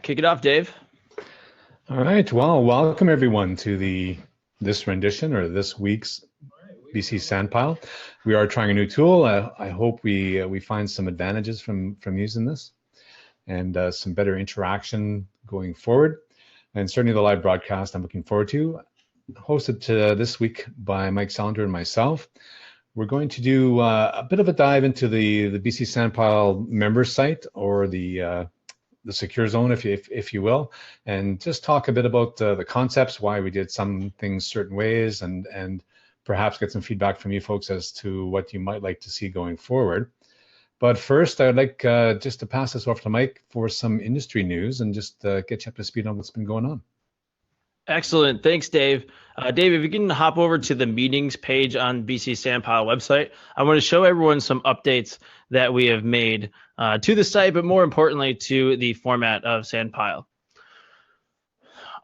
Kick it off, Dave. All right. Well, welcome everyone to this rendition or this week's BC Sandpile. We are trying a new tool. I hope we find some advantages from using this and some better interaction going forward. And certainly the live broadcast I'm looking forward to. Hosted this week by Mike Salinger and myself. We're going to do a bit of a dive into the BC Sandpile member site, or the secure zone, if you will, and just talk a bit about the concepts, why we did some things certain ways, and perhaps get some feedback from you folks as to what you might like to see going forward. But first, I'd like just to pass this off to Mike for some industry news and just get you up to speed on what's been going on. Excellent. Thanks, Dave. Dave, if you can hop over to the meetings page on BC Sandpile website, I want to show everyone some updates that we have made to the site, but more importantly, to the format of Sandpile.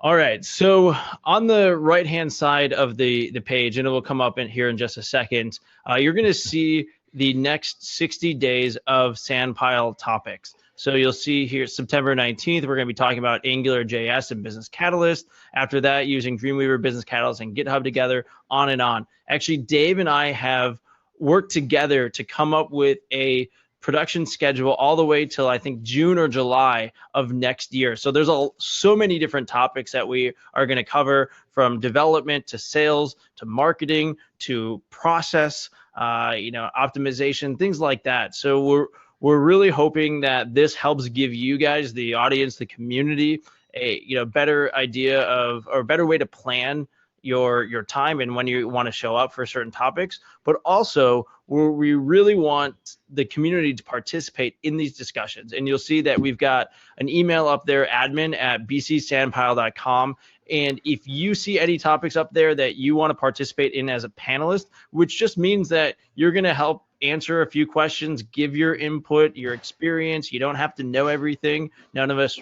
All right, so on the right-hand side of the page, and it will come up in here in just a second, you're going to see the next 60 days of Sandpile topics. So you'll see here September 19th, we're going to be talking about AngularJS and Business Catalyst. After that, using Dreamweaver, Business Catalyst, and GitHub together, on and on. Actually, Dave and I have worked together to come up with a production schedule all the way till I think June or July of next year. So there's so many different topics that we are going to cover, from development to sales to marketing to process, optimization, things like that. So we're really hoping that this helps give you guys, the audience, the community, a better idea of, or a better way to plan your time and when you want to show up for certain topics. But also, we really want the community to participate in these discussions. And you'll see that we've got an email up there, admin@bcsandpile.com. And if you see any topics up there that you want to participate in as a panelist, which just means that you're going to help answer a few questions, give your input, your experience. You don't have to know everything. None of us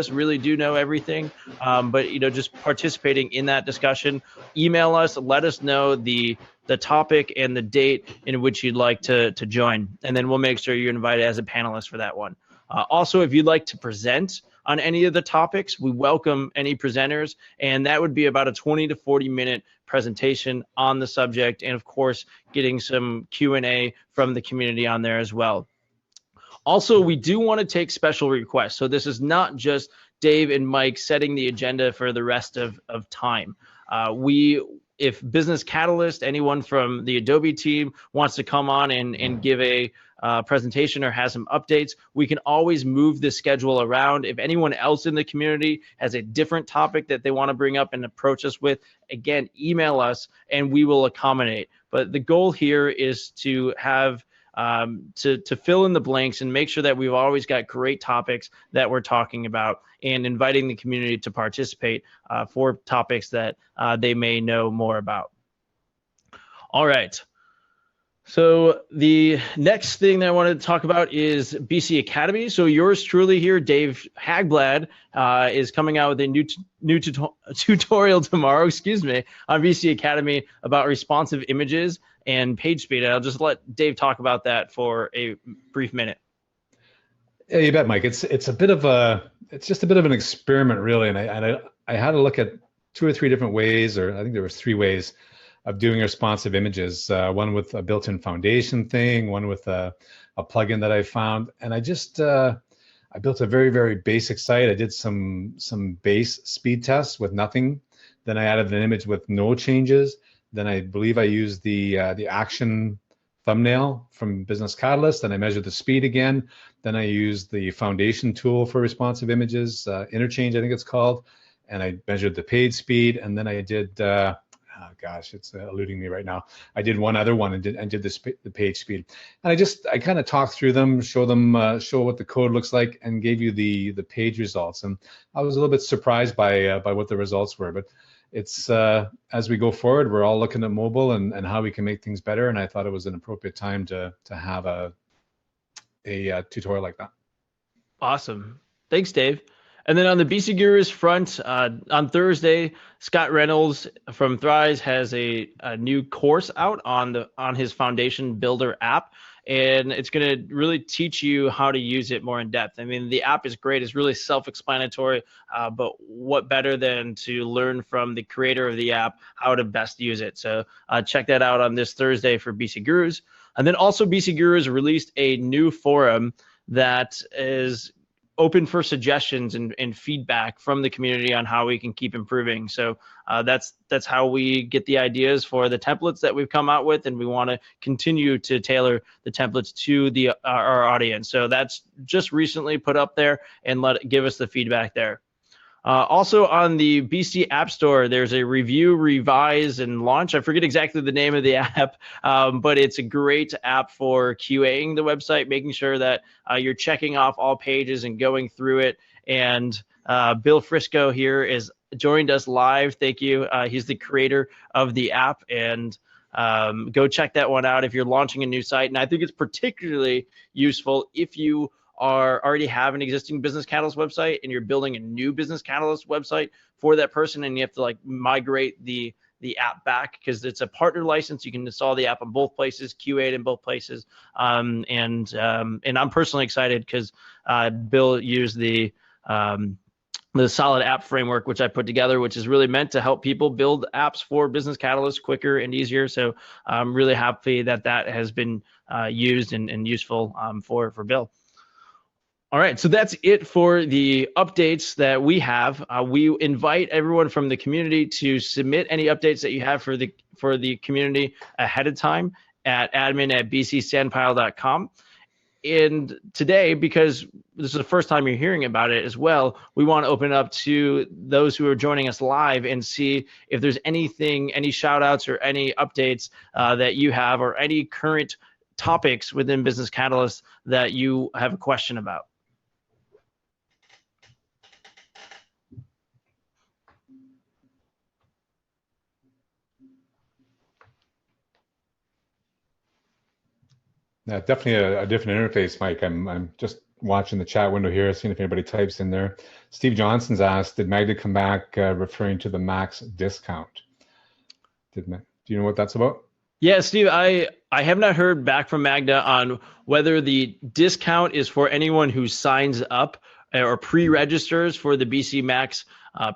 really do know everything. But just participating in that discussion, email us, let us know the topic and the date in which you'd like to join, and then we'll make sure you're invited as a panelist for that one. Also, if you'd like to present on any of the topics, we welcome any presenters, and that would be about a 20 to 40 minute presentation on the subject, and of course, getting some Q&A from the community on there as well. Also, we do want to take special requests, so this is not just Dave and Mike setting the agenda for the rest of time. If Business Catalyst, anyone from the Adobe team wants to come on and give a presentation or has some updates, we can always move the schedule around. If anyone else in the community has a different topic that they want to bring up and approach us with, again, email us and we will accommodate. But the goal here is to have to fill in the blanks and make sure that we've always got great topics that we're talking about, and inviting the community to participate for topics that they may know more about. All right. So the next thing that I wanted to talk about is BC Academy. So yours truly here, Dave Hagblad, is coming out with a new tutorial tomorrow, on BC Academy about responsive images and page speed. And I'll just let Dave talk about that for a brief minute. Yeah, you bet, Mike. It's just a bit of an experiment, really. And I had to look at 2 or 3 different ways, or I think there was 3 ways of doing responsive images. One with a built-in foundation thing, one with a plugin that I found, and I built a very, very basic site. I did some base speed tests with nothing. Then I added an image with no changes. Then I believe I used the action thumbnail from Business Catalyst, and I measured the speed again. Then I used the foundation tool for responsive images, Interchange, I think it's called, and I measured the page speed. And then I did, it's eluding me right now. I did one other one and did the page speed. And I kind of talked through them, show what the code looks like, and gave you the page results. And I was a little bit surprised by what the results were, but it's as we go forward, we're all looking at mobile and how we can make things better. And I thought it was an appropriate time to have a tutorial like that. Awesome. Thanks, Dave. And then on the BC Gurus front, on Thursday, Scott Reynolds from Thrive has a new course out on his Foundation Builder app. and it's going to really teach you how to use it more in depth. I mean, the app is great. It's really self-explanatory, but what better than to learn from the creator of the app how to best use it. So check that out on this Thursday for BC Gurus. And then also BC Gurus released a new forum that is open for suggestions and feedback from the community on how we can keep improving. So that's how we get the ideas for the templates that we've come out with, and we want to continue to tailor the templates to our audience. So that's just recently put up there, and give us the feedback there. Also on the BC App Store, there's a review, revise, and launch. I forget exactly the name of the app, but it's a great app for QAing the website, making sure that you're checking off all pages and going through it. And Bill Frisco here is joined us live. Thank you. He's the creator of the app, and go check that one out if you're launching a new site. And I think it's particularly useful if you already have an existing Business Catalyst website and you're building a new Business Catalyst website for that person, and you have to like migrate the app back because it's a partner license. You can install the app on both places, QA it in both places, and I'm personally excited because Bill used the solid app framework, which I put together, which is really meant to help people build apps for Business Catalyst quicker and easier. So I'm really happy that has been used and useful for Bill. All right, so that's it for the updates that we have. We invite everyone from the community to submit any updates that you have for the community ahead of time at admin@bcsandpile.com. And today, because this is the first time you're hearing about it as well, we want to open it up to those who are joining us live and see if there's anything, any shout outs or any updates that you have, or any current topics within Business Catalyst that you have a question about. Yeah, definitely a different interface, Mike. I'm just watching the chat window here, seeing if anybody types in there. Steve Johnson's asked, did Magda come back referring to the max discount? Do you know what that's about? Yeah, Steve, I have not heard back from Magda on whether the discount is for anyone who signs up or pre-registers for the BC Max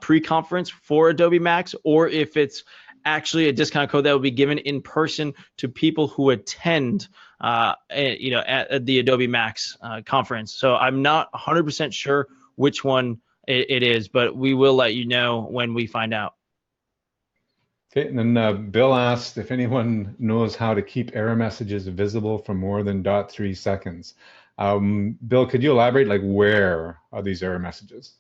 pre-conference for Adobe Max, or if it's actually a discount code that will be given in person to people who attend at the Adobe Max conference. So I'm not 100% sure which one it is, but we will let you know when we find out. Okay, and then Bill asked if anyone knows how to keep error messages visible for more than 0.3 seconds. Bill, could you elaborate, like, where are these error messages?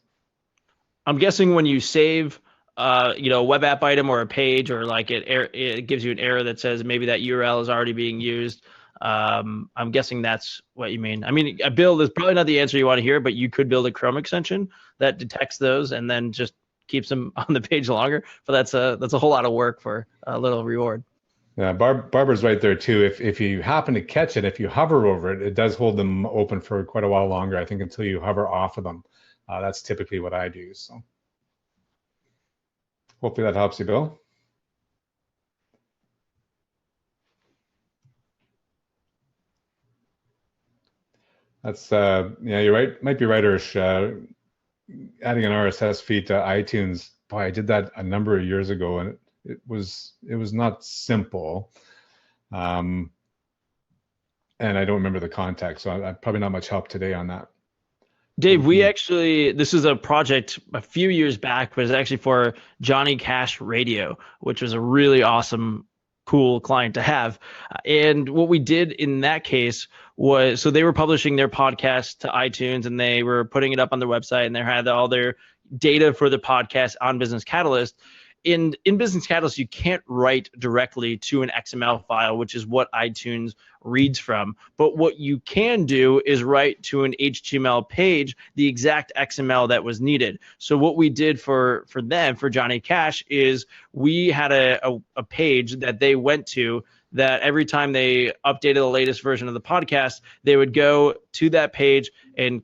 I'm guessing when you save a web app item or a page, or like it gives you an error that says maybe that URL is already being used. I'm guessing that's what you mean. I mean, Bill, is probably not the answer you want to hear, but you could build a Chrome extension that detects those and then just keeps them on the page longer. But that's a whole lot of work for a little reward. Yeah, Barbara's right there too. If you happen to catch it, if you hover over it, it does hold them open for quite a while longer, I think, until you hover off of them. That's typically what I do. So hopefully that helps you, Bill. That's yeah, you're right. Might be right, Ursh. Adding an RSS feed to iTunes. Boy, I did that a number of years ago, and it was not simple. And I don't remember the context, so I'm probably not much help today on that. Dave, this is a project a few years back, but it's actually for Johnny Cash Radio, which was a really awesome, cool client to have. And what we did in that case was, so they were publishing their podcast to iTunes and they were putting it up on their website, and they had all their data for the podcast on Business Catalyst. In Business Catalyst, you can't write directly to an XML file, which is what iTunes reads from. But what you can do is write to an HTML page the exact XML that was needed. So what we did for Johnny Cash, is we had a page that they went to, that every time they updated the latest version of the podcast, they would go to that page and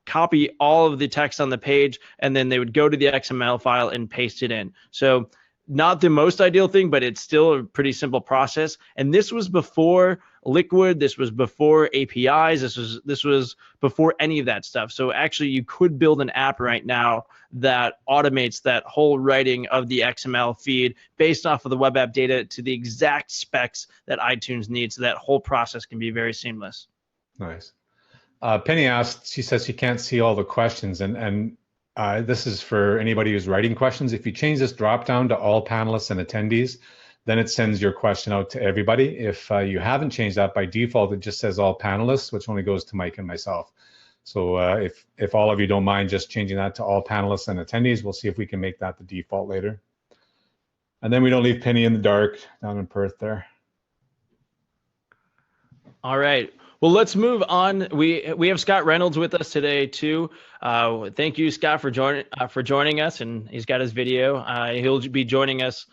copy all of the text on the page, and then they would go to the XML file and paste it in. So not the most ideal thing, but it's still a pretty simple process. And this was before Liquid. This was before APIs. This was before any of that stuff. So actually, you could build an app right now that automates that whole writing of the XML feed based off of the web app data to the exact specs that iTunes needs. So that whole process can be very seamless. Nice. Penny asked, she says she can't see all the questions, and this is for anybody who's writing questions. If you change this drop down to all panelists and attendees, then it sends your question out to everybody. If you haven't changed that, by default, it just says all panelists, which only goes to Mike and myself. So if all of you don't mind just changing that to all panelists and attendees, we'll see if we can make that the default later. And then we don't leave Penny in the dark down in Perth there. All right. Well, let's move on. We have Scott Reynolds with us today too. Thank you, Scott, for joining us, and he's got his video. He'll be joining us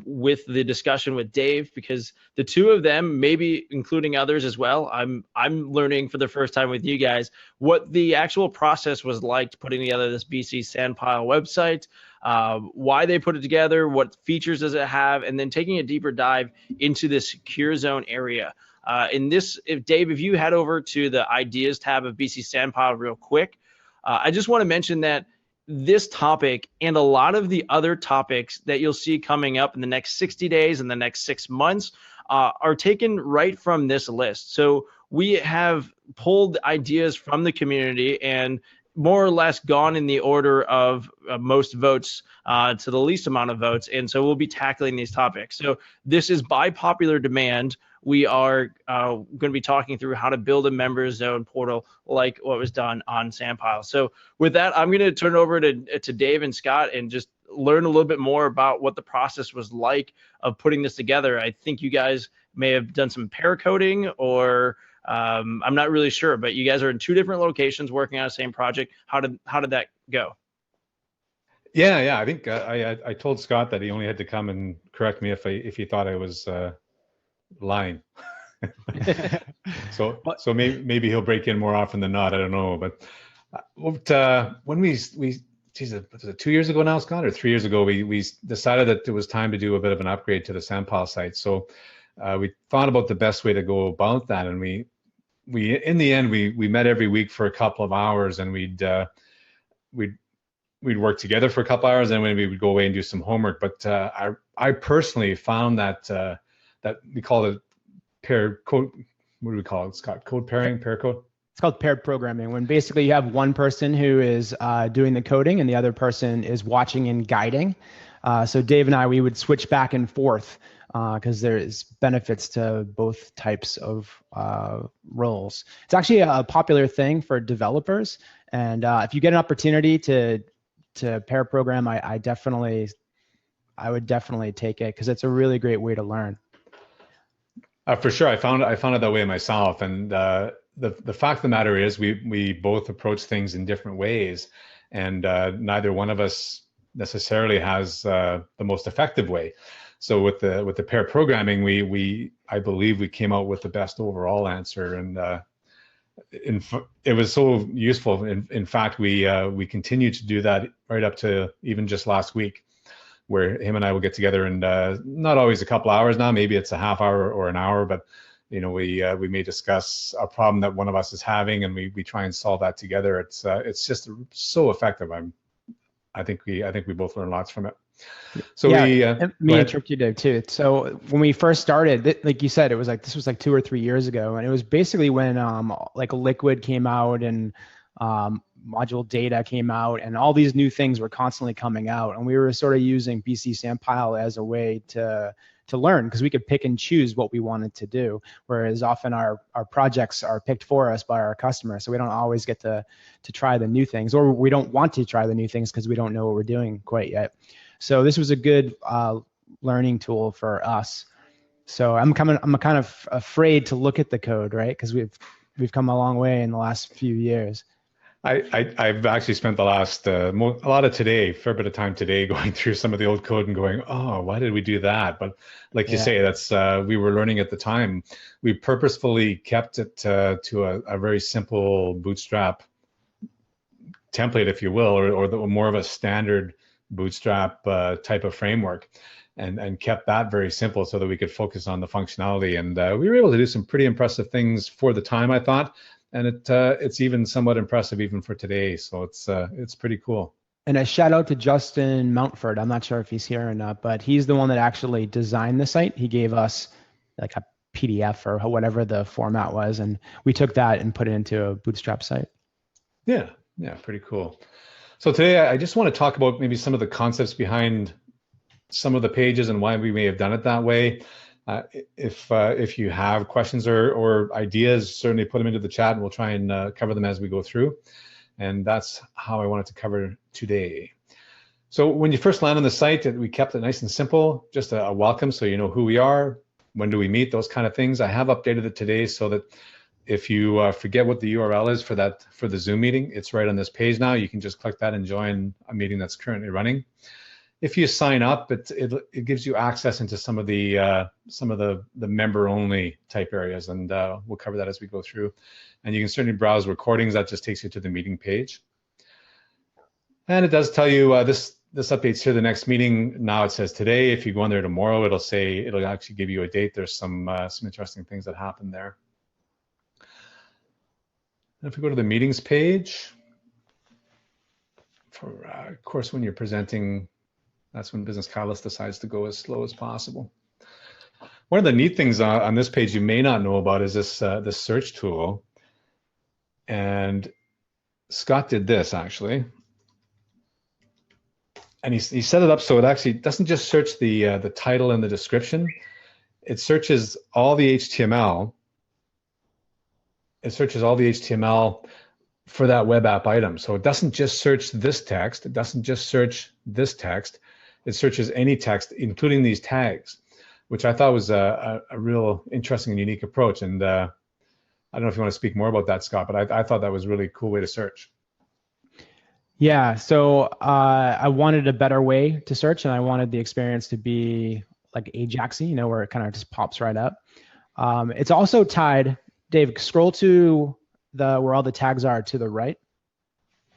with the discussion with Dave, because the two of them, maybe including others as well, I'm learning for the first time with you guys what the actual process was like putting together this BC Sandpile website, why they put it together, what features does it have, and then taking a deeper dive into this secure zone area. Dave, if you head over to the ideas tab of BC Sandpile real quick, I just want to mention that this topic and a lot of the other topics that you'll see coming up in the next 60 days and the next 6 months are taken right from this list. So we have pulled ideas from the community and more or less gone in the order of most votes to the least amount of votes. And so we'll be tackling these topics. So this is by popular demand. We are going to be talking through how to build a member zone portal like what was done on Sandpile. So with that, I'm going to turn it over to Dave and Scott and just learn a little bit more about what the process was like of putting this together. I think you guys may have done some pair coding, or I'm not really sure, but you guys are in two different locations working on the same project. How did that go? Yeah. I think I told Scott that he only had to come and correct me if he thought I was lying. so maybe he'll break in more often than not. I don't know. But when was it 2 years ago now, Scott, or 3 years ago, we decided that it was time to do a bit of an upgrade to the Sandpile site. So we thought about the best way to go about that, and we in the end we met every week for a couple of hours, and we'd work together for a couple of hours, and then we would go away and do some homework. But I personally found that we call it pair code. What do we call it, Scott? Code pairing, pair code? It's called paired programming, when basically you have one person who is doing the coding and the other person is watching and guiding. So Dave and I, we would switch back and forth because there's benefits to both types of roles. It's actually a popular thing for developers. And if you get an opportunity to pair program, I would definitely take it, because it's a really great way to learn. For sure, I found it that way myself, and the fact of the matter is we both approach things in different ways, and neither one of us necessarily has the most effective way. So with the pair programming, I believe we came out with the best overall answer, and it was so useful. In fact, we continued to do that right up to even just last week, where him and I will get together, and not always a couple hours now, maybe it's a half hour or an hour, but we may discuss a problem that one of us is having, and we try and solve that together. It's just so effective. I think we both learn lots from it. So yeah, me and you did too. So when we first started, like you said, this was like 2 or 3 years ago, and it was basically when like Liquid came out and module data came out, and all these new things were constantly coming out, and we were sort of using BC Sandpile as a way to learn, because we could pick and choose what we wanted to do, whereas often our projects are picked for us by our customers, so we don't always get to try the new things, or we don't want to try the new things because we don't know what we're doing quite yet. So this was a good learning tool for us. So I'm kind of afraid to look at the code, right? Because we've come a long way in the last few years. I've actually spent the last a lot of today, fair bit of time today, going through some of the old code and going, oh, why did we do that? But like you say, that's we were learning at the time. We purposefully kept it to a very simple Bootstrap template, if you will, or more of a standard Bootstrap type of framework. and kept that very simple so that we could focus on the functionality. And we were able to do some pretty impressive things for the time, I thought. And it's even somewhat impressive even for today. So it's pretty cool. And a shout out to Justin Mountford. I'm not sure if he's here or not, but he's the one that actually designed the site. He gave us like a PDF or whatever the format was, and we took that and put it into a Bootstrap site. Yeah, pretty cool. So today I just want to talk about maybe some of the concepts behind some of the pages and why we may have done it that way. If you have questions or ideas, certainly put them into the chat and we'll try and cover them as we go through. And that's how I wanted to cover today. So when you first land on the site, we kept it nice and simple, just a welcome so you know who we are, when do we meet, those kind of things. I have updated it today so that if you forget what the URL is for the Zoom meeting, it's right on this page now. You can just click that and join a meeting that's currently running. If you sign up, it gives you access into some of the member only type areas, and we'll cover that as we go through. And you can certainly browse recordings. That just takes you to the meeting page. And it does tell you this updates here the next meeting. Now it says today. If you go on there tomorrow, it'll actually give you a date. There's some interesting things that happen there. And if we go to the meetings page, for of course, when you're presenting, that's when Business Catalyst decides to go as slow as possible. One of the neat things on this page you may not know about is this search tool. And Scott did this actually. And he set it up so it actually doesn't just search the title and the description. It searches all the HTML. It searches all the HTML for that web app item. So it doesn't just search this text. It doesn't just search this text. It searches any text, including these tags, which I thought was a real interesting and unique approach. And I don't know if you want to speak more about that, Scott, but I thought that was a really cool way to search. Yeah, so I wanted a better way to search, and I wanted the experience to be like Ajaxy, where it kind of just pops right up. It's also tied, Dave, scroll to where all the tags are to the right.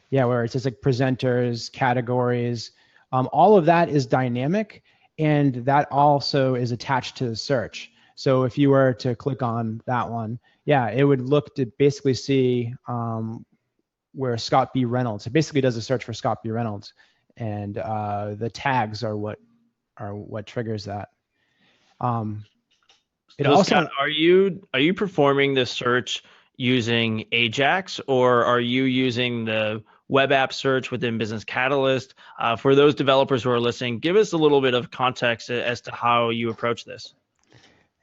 Yeah, where it says like presenters, categories. All of that is dynamic, and that also is attached to the search. So if you were to click on that one, yeah, it would look to basically see where Scott B. Reynolds. It basically does a search for Scott B. Reynolds, and the tags are what triggers that. It so also, Scott, are you performing the search using Ajax, or are you using the web app search within Business Catalyst? For those developers who are listening, give us a little bit of context as to how you approach this.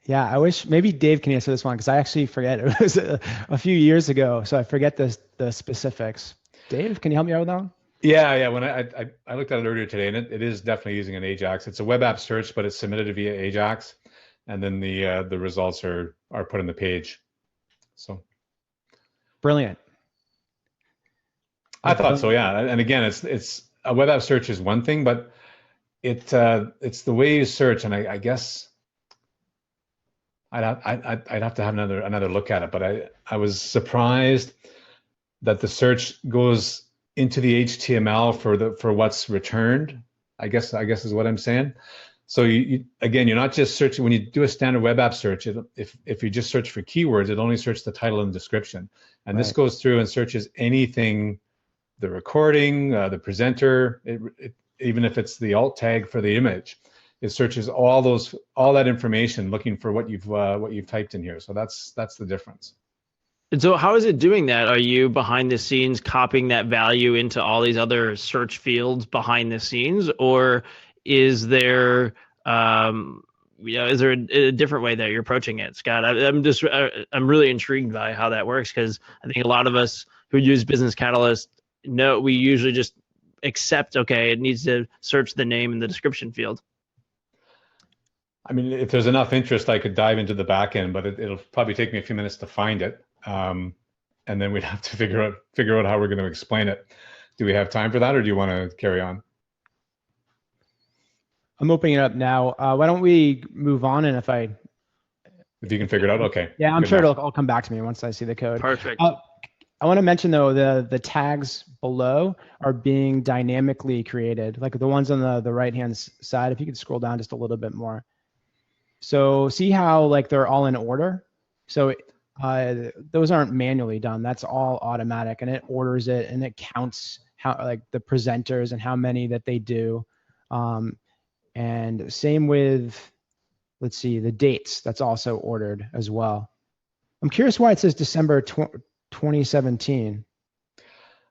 Yeah, I wish maybe Dave can answer this one because I actually forget. It was a few years ago, so I forget the specifics. Dave, can you help me out with that one? Yeah. When I looked at it earlier today, and it is definitely using an Ajax. It's a web app search, but it's submitted via Ajax, and then the results are put on the page. So brilliant. I thought so, yeah. And again, it's a web app search is one thing, but it's the way you search, and I guess I'd have to have another look at it. But I was surprised that the search goes into the HTML for what's returned. I guess is what I'm saying. So you're not just searching. When you do a standard web app search, if you just search for keywords, it only searches the title and description. And This goes through and searches anything, the recording, the presenter, even if it's the alt tag for the image, it searches all that information looking for what you've typed in here. So that's the difference. And so how is it doing that? Are you behind the scenes copying that value into all these other search fields behind the scenes, or is there a different way that you're approaching it, Scott? I'm really intrigued by how that works, because I think a lot of us who use Business Catalyst we usually just accept, okay, it needs to search the name in the description field. I mean, if there's enough interest, I could dive into the back end, but it'll probably take me a few minutes to find it. And then we'd have to figure out how we're going to explain it. Do we have time for that, or do you want to carry on? I'm opening it up now. Why don't we move on? And if you can figure it out, okay. Yeah, I'm sure it'll all come back to me once I see the code. Perfect. I want to mention though, the tags below are being dynamically created, like the ones on the right hand side. If you could scroll down just a little bit more. So see how like they're all in order. So those aren't manually done. That's all automatic, and it orders it and it counts how like the presenters and how many that they do. And same with, let's see, the dates. That's also ordered as well. I'm curious why it says December 2017.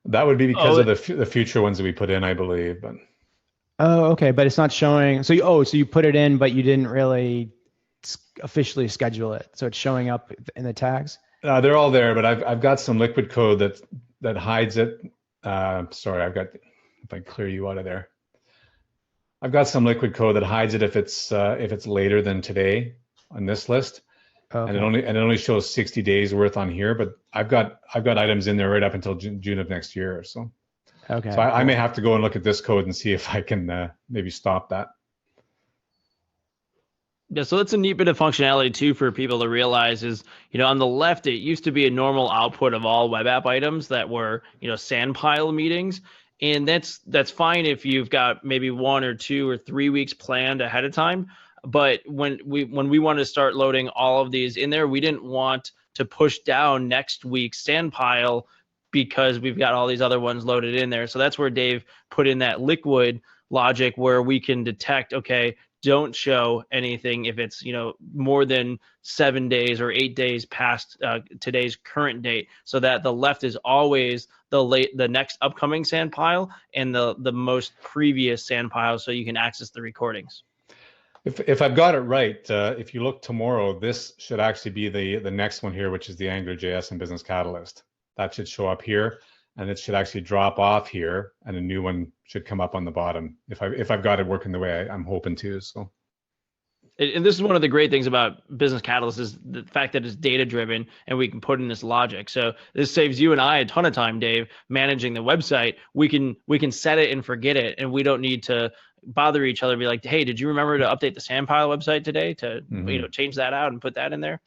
That would be because of the future ones that we put in, I believe. But oh, okay, but it's not showing. So so you put it in, but you didn't really officially schedule it. So it's showing up in the tags. They're all there, but I've got some liquid code that hides it. Sorry, if I clear you out of there. I've got some liquid code that hides it if it's later than today on this list. Okay. And it only shows 60 days worth on here, but I've got items in there right up until June of next year. So, okay. So I may have to go and look at this code and see if I can maybe stop that. Yeah, so that's a neat bit of functionality too for people to realize is, on the left, it used to be a normal output of all web app items that were, Sandpile meetings. And that's fine if you've got maybe 1 or 2 or 3 weeks planned ahead of time. But when we wanted to start loading all of these in there, we didn't want to push down next week's Sandpile because we've got all these other ones loaded in there. So that's where Dave put in that liquid logic where we can detect, okay, don't show anything if it's more than 7 days or 8 days past today's current date, so that the left is always the next upcoming Sandpile and the most previous Sandpile, so you can access the recordings. If I've got it right, if you look tomorrow, this should actually be the next one here, which is the AngularJS and Business Catalyst. That should show up here, and it should actually drop off here, and a new one should come up on the bottom. If I've got it working the way I'm hoping to. So. And this is one of the great things about Business Catalyst is the fact that it's data driven and we can put in this logic. So this saves you and I a ton of time, Dave, managing the website. We can set it and forget it, and we don't need to bother each other and be like, hey, did you remember to update the Sandpile website today to change that out and put that in there?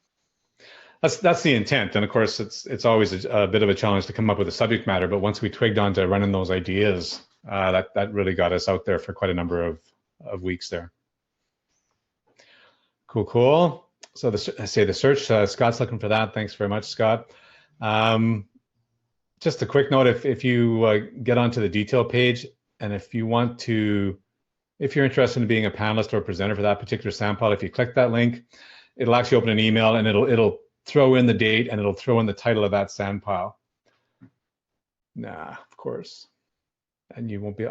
That's the intent, and of course it's always a bit of a challenge to come up with a subject matter. But once we twigged onto running those ideas, that really got us out there for quite a number of weeks there. Cool. So the search, Scott's looking for that. Thanks very much, Scott. Just a quick note: if you get onto the detail page, and if you're interested in being a panelist or a presenter for that particular Sandpile, if you click that link, it'll actually open an email, and it'll throw in the date, and it'll throw in the title of that Sandpile. Of course, and you won't be.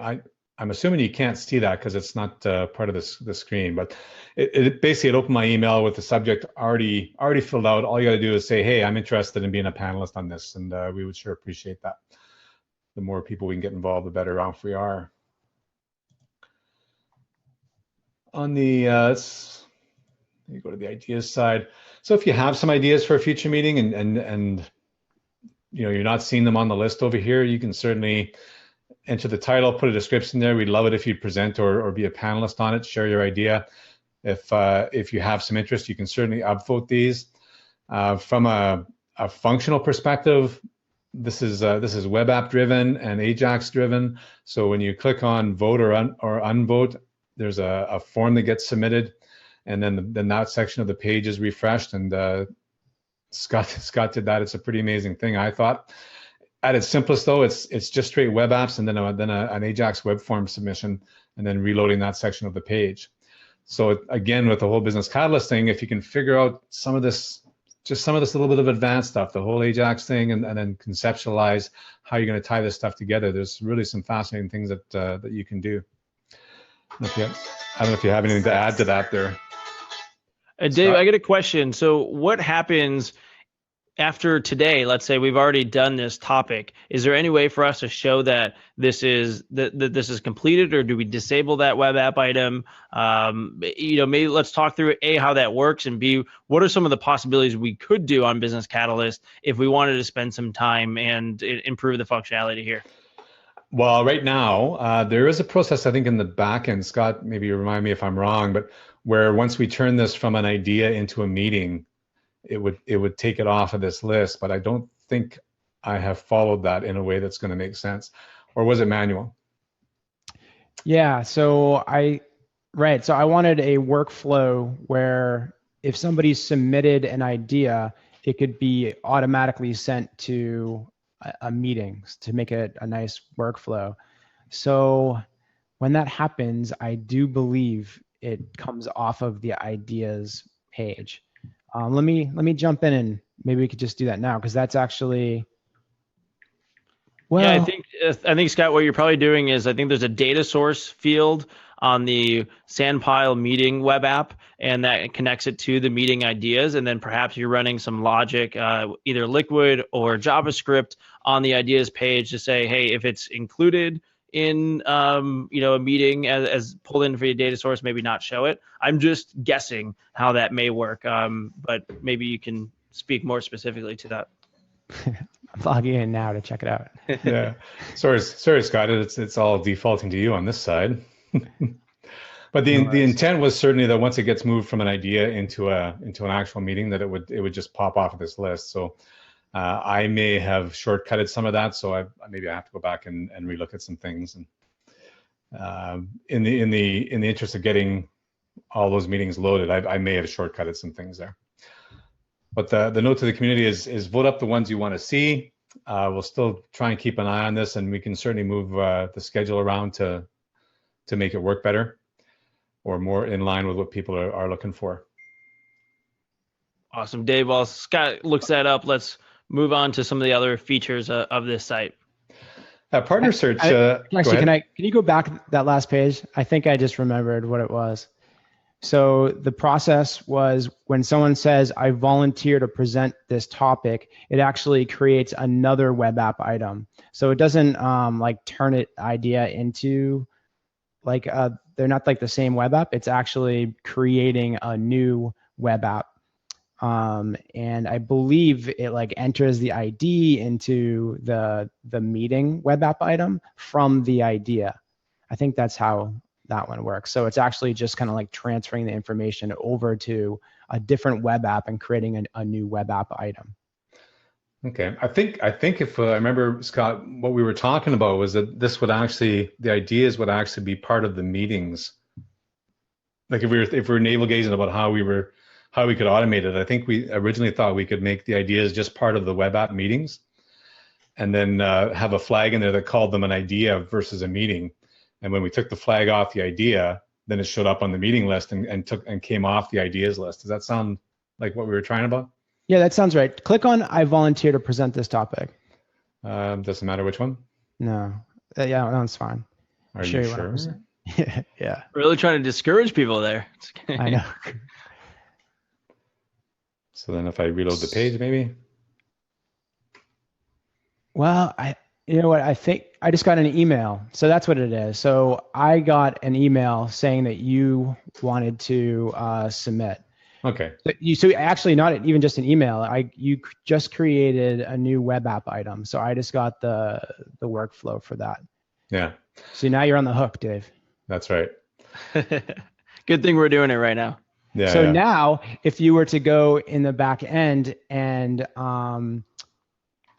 I'm assuming you can't see that because it's not part of the screen, but it basically opened my email with the subject already filled out. All you got to do is say, hey, I'm interested in being a panelist on this, and we would sure appreciate that. The more people we can get involved, the better off we are. On the let me go to the ideas side. So if you have some ideas for a future meeting and you're not seeing them on the list over here, you can certainly enter the title, put a description there. We'd love it if you present or be a panelist on it, share your idea. If you have some interest, you can certainly upvote these. From a functional perspective, this is web app driven and Ajax driven. So when you click on vote or unvote, there's a form that gets submitted, and then that section of the page is refreshed. And Scott did that. It's a pretty amazing thing, I thought. At its simplest, though, it's just straight web apps and then an Ajax web form submission, and then reloading that section of the page. So again, with the whole Business Catalyst thing, if you can figure out some of this little bit of advanced stuff, the whole Ajax thing, and then conceptualize how you're going to tie this stuff together, there's really some fascinating things that you can do. I don't know if you have anything to add to that there. Dave, I got a question. So what happens after today? Let's say we've already done this topic. Is there any way for us to show that this is completed, or do we disable that web app item? Maybe let's talk through A, how that works, and B, what are some of the possibilities we could do on Business Catalyst if we wanted to spend some time and improve the functionality here? Well, right now, there is a process, I think, in the back end, Scott, maybe you remind me if I'm wrong, but where once we turn this from an idea into a meeting, it would take it off of this list. But I don't think I have followed that in a way that's going to make sense, or was it manual? Yeah, so I wanted a workflow where if somebody submitted an idea, it could be automatically sent to a meeting to make it a nice workflow. So when that happens, I do believe it comes off of the ideas page. Let me jump in and maybe we could just do that now because that's actually Yeah, well. I think Scott, what you're probably doing is I think there's a data source field on the Sandpile meeting web app, and that connects it to the meeting ideas, and then perhaps you're running some logic, either Liquid or JavaScript, on the ideas page to say, hey, if it's included in a meeting as pulled in for your data source, maybe not show it. I'm just guessing how that may work, but maybe you can speak more specifically to that. I'm logging in now to check it out. Yeah, sorry, Scott. It's all defaulting to you on this side. But the intent was certainly that once it gets moved from an idea into an actual meeting, that it would just pop off of this list. So I may have shortcutted some of that, so maybe I have to go back and relook at some things. And in the interest of getting all those meetings loaded, I may have shortcutted some things there. But the note to the community is vote up the ones you want to see. We'll still try and keep an eye on this, and we can certainly move the schedule around to make it work better or more in line with what people are looking for. Awesome, Dave. While Scott looks that up, let's move on to some of the other features of this site. Partner search. Actually, can you go back that last page? I think I just remembered what it was. So the process was when someone says, I volunteer to present this topic, it actually creates another web app item. So it doesn't like turn it idea into like they're not like the same web app. It's actually creating a new web app. And I believe it like enters the ID into the meeting web app item from the idea. I think that's how that one works. So it's actually just kind of like transferring the information over to a different web app and creating a new web app item. Okay, I think if I remember, Scott, what we were talking about was that the ideas would actually be part of the meetings. Like if we're navel gazing about how we could automate it, I think we originally thought we could make the ideas just part of the web app meetings, and then have a flag in there that called them an idea versus a meeting. And when we took the flag off the idea, then it showed up on the meeting list and came off the ideas list. Does that sound like what we were trying about? Yeah, that sounds right. Click on I volunteer to present this topic. Doesn't matter which one? No. Yeah, that's fine. Are you sure? Yeah. Really trying to discourage people there. I know. So then if I reload the page, maybe? Well, you know what? I think I just got an email. So that's what it is. So I got an email saying that you wanted to submit. Okay. So actually not even just an email. You just created a new web app item. So I just got the workflow for that. Yeah. So now you're on the hook, Dave. That's right. Good thing we're doing it right now. Yeah. So now if you were to go in the back end and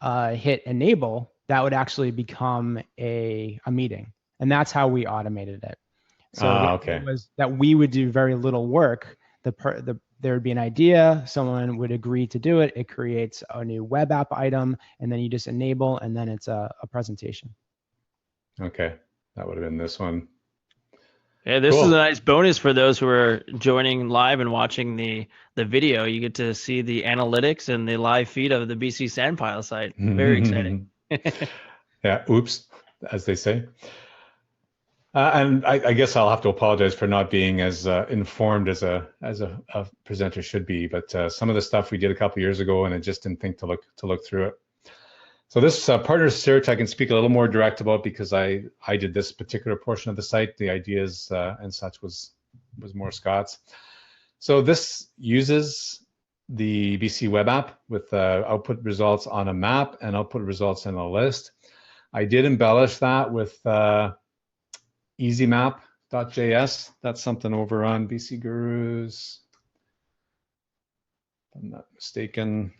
hit enable, that would actually become a meeting. And that's how we automated it. So okay. It was that we would do very little work. There would be an idea, someone would agree to do it. It creates a new web app item, and then you just enable, and then it's a presentation. Okay. That would have been this one. Yeah, this is a nice bonus for those who are joining live and watching the video. You get to see the analytics and the live feed of the BC Sandpile site. Very exciting. Yeah, oops, as they say. And I guess I'll have to apologize for not being as informed as a presenter should be. But some of the stuff we did a couple of years ago, and I just didn't think to look through it. So this partner search I can speak a little more direct about because I did this particular portion of the site. The ideas and such was more Scott's. So this uses the BC web app with output results on a map and output results in a list. I did embellish that with easymap.js. That's something over on BC Gurus. If I'm not mistaken.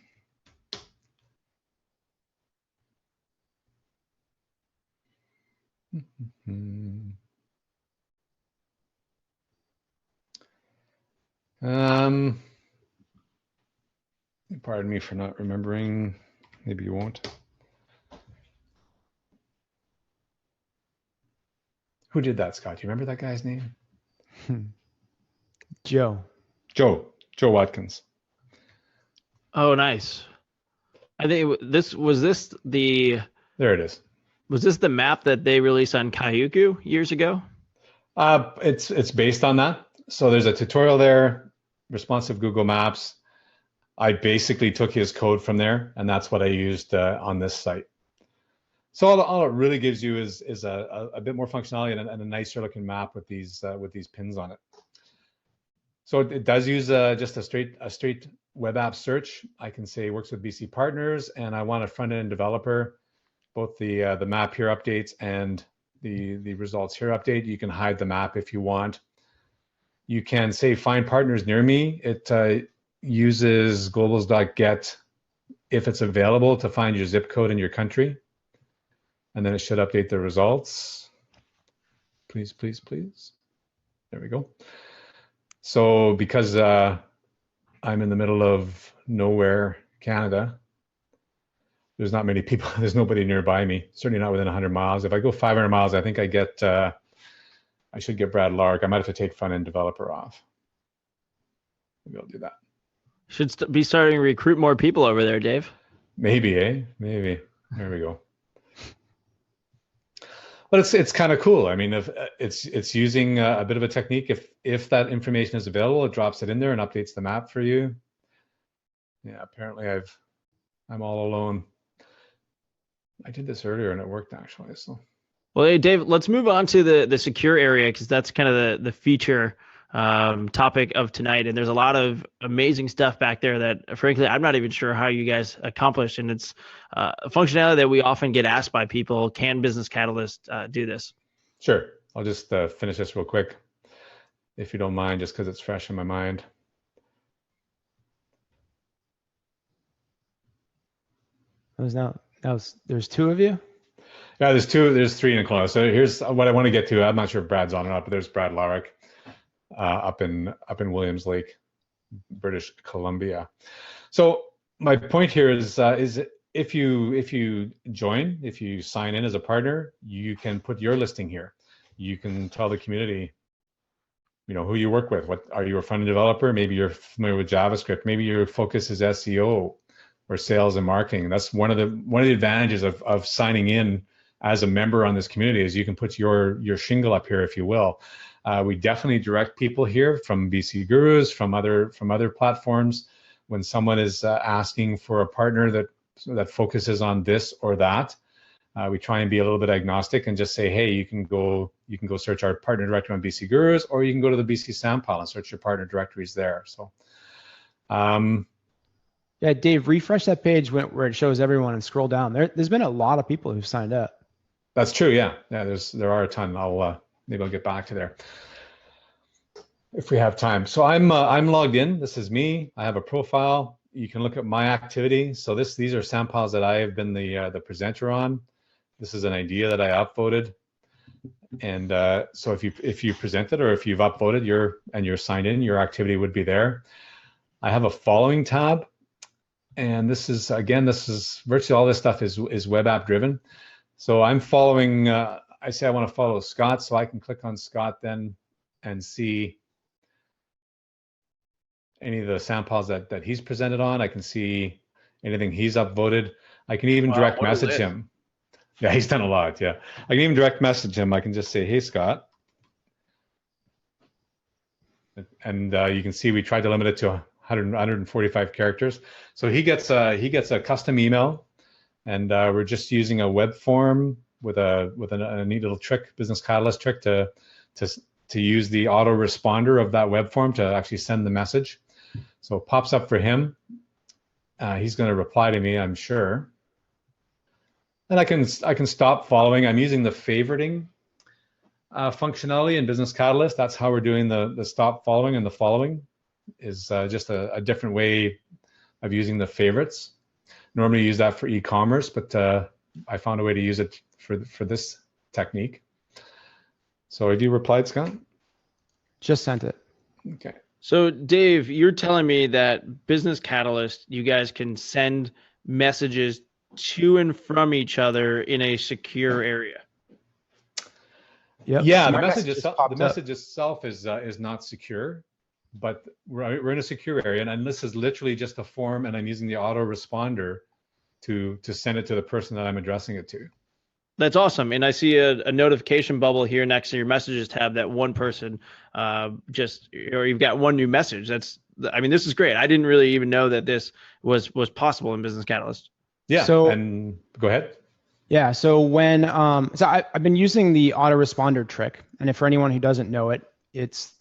Pardon me for not remembering. Maybe you won't. Who did that, Scott? Do you remember that guy's name? Joe Watkins. Oh, nice. I think this the. There it is. Was this the map that they released on Kahoot years ago? It's based on that. So there's a tutorial there, responsive Google Maps. I basically took his code from there, and that's what I used on this site. So all it really gives you is a bit more functionality and a nicer looking map with these pins on it. So it does use just a straight web app search. I can say works with BC partners, and I want a front end developer. Both the map here updates and the results here update. You can hide the map if you want. You can say find partners near me. It uses globals.get if it's available to find your zip code in your country. And then it should update the results. Please, please, please. There we go. So because I'm in the middle of nowhere, Canada, there's not many people, there's nobody nearby me, certainly not within 100 miles. If I go 500 miles, I think I should get Brad Lark. I might have to take front end developer off. Maybe I'll do that. Should be starting to recruit more people over there, Dave. Maybe, eh? Maybe. There we go. But it's kind of cool. I mean, if it's using a bit of a technique. If that information is available, it drops it in there and updates the map for you. Yeah, apparently I'm all alone. I did this earlier and it worked actually. So. Well, hey, Dave, let's move on to the secure area because that's kind of the feature topic of tonight. And there's a lot of amazing stuff back there that, frankly, I'm not even sure how you guys accomplished. And it's a functionality that we often get asked by people. Can Business Catalyst do this? Sure. I'll just finish this real quick, if you don't mind, just because it's fresh in my mind. There's two of you? Yeah, there's three in Kelowna. So here's what I want to get to. I'm not sure if Brad's on or not, but there's Brad Larrick up in Williams Lake, British Columbia. So my point here is if you join, if you sign in as a partner, you can put your listing here. You can tell the community, who you work with. What are you, a front-end developer? Maybe you're familiar with JavaScript. Maybe your focus is SEO or sales and marketing. That's one of the advantages of signing in as a member on this community is you can put your shingle up here, if you will. We definitely direct people here from BC Gurus, from other platforms. When someone is asking for a partner that focuses on this or that, we try and be a little bit agnostic and just say, hey, you can go search our partner directory on BC Gurus, or you can go to the BC Sandpile and search your partner directories there. So, yeah, Dave, refresh that page where it shows everyone and scroll down. There's been a lot of people who've signed up. That's true. Yeah. There are a ton. Maybe I'll get back to there if we have time. So I'm logged in. This is me. I have a profile. You can look at my activity. So these are Sandpiles that I have been the presenter on. This is an idea that I upvoted. And so if you presented or if you've upvoted you're signed in, your activity would be there. I have a following tab. And this is virtually all this stuff is web app driven. So I'm following, I say I want to follow Scott, so I can click on Scott then and see any of the Sandpiles that he's presented on. I can see anything he's upvoted. I can even direct message him. Yeah, he's done a lot, yeah. I can even direct message him. I can just say, hey, Scott. And you can see we tried to limit it to 145 characters. So he gets a custom email. And we're just using a web form with a neat little trick, Business Catalyst trick to use the autoresponder of that web form to actually send the message. So it pops up for him. He's going to reply to me, I'm sure. And I can stop following. I'm using the favoriting functionality in Business Catalyst. That's how we're doing the stop following, and the following is just a different way of using the favorites. Normally use that for e-commerce, but I found a way to use it for this technique. So have you replied, Scott? Just sent it. Okay. So Dave, you're telling me that Business Catalyst, you guys can send messages to and from each other in a secure area. Yep. Yeah, My message just popped the up. message itself is not secure, but we're in a secure area, and this is literally just a form, and I'm using the autoresponder to send it to the person that I'm addressing it to. That's awesome. And I see a notification bubble here next to your messages tab that one person or you've got one new message. I mean, this is great. I didn't really even know that this was possible in Business Catalyst. Yeah. So, and go ahead. Yeah. So when I've been using the autoresponder trick, and if for anyone who doesn't know it, it's